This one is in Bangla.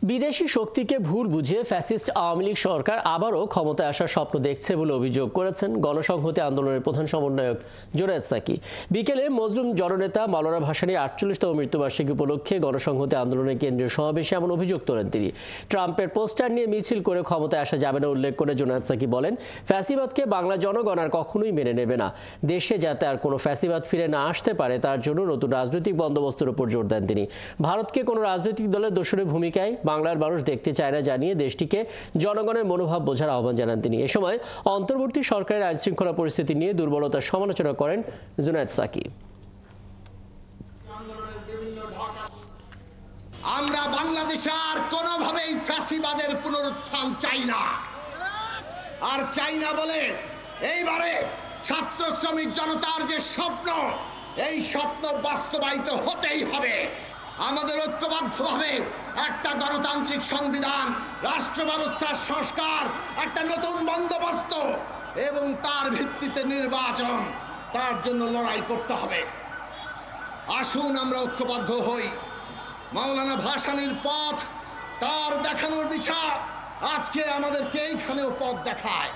বিদেশি শক্তিকে ভুল বুঝিয়ে ফ্যাসিস্ট আওয়ামী লীগ সরকার আবারও ক্ষমতায় আসার স্বপ্ন দেখছে বলে অভিযোগ করেছেন গণসংহতি আন্দোলনের প্রধান সমন্বয়ক জুনায়েদ সাকি। বিকেলে মজলুম জননেতা মাওলানা ভাসানীর ৪৮তম মৃত্যুবার্ষিকী উপলক্ষে গণসংহতি আন্দোলনের কেন্দ্রীয় সমাবেশে এমন অভিযোগ তোলেন তিনি। ট্রাম্পের পোস্টার নিয়ে মিছিল করে ক্ষমতায় আসা যাবে না উল্লেখ করে জুনায়েদ সাকি বলেন, ফ্যাসিবাদকে বাংলা জনগণ আর কখনোই মেনে নেবে না। দেশে যাতে আর কোনো ফ্যাসিবাদ ফিরে না আসতে পারে তার জন্য নতুন রাজনৈতিক বন্দোবস্তের উপর জোর দেন তিনি। ভারতকে কোনো রাজনৈতিক দলের দোসরের ভূমিকায় বাংলার মানুষ দেখতে চায় না জানিয়ে দেশটিকে জনগণের মনোভাব বোঝার আহ্বান জানান তিনি। এ সময় অন্তর্বর্তী সরকারের আইনশৃঙ্খলা পরিস্থিতি নিয়ে দুর্বলতার সমালোচনা করেন জুনায়েদ সাকি। আমরা বাংলাদেশে আর কোনোভাবেই ফ্যাসিবাদের পুনরুত্থান চাই না, আর চাই না বলে এইবারে ছাত্র শ্রমিক জনতার যে স্বপ্ন, এই স্বপ্ন বাস্তবায়িত হতেই হবে। আমাদের ঐক্যবদ্ধভাবে একটা গণতান্ত্রিক সংবিধান, রাষ্ট্র ব্যবস্থার সংস্কার, একটা নতুন বন্দোবস্ত এবং তার ভিত্তিতে নির্বাচন, তার জন্য লড়াই করতে হবে। আসুন আমরা ঐক্যবদ্ধ হই। মাওলানা ভাসানীর পথ, তার দেখানোর দিশা আজকে আমাদেরকে এইখানেও পথ দেখায়।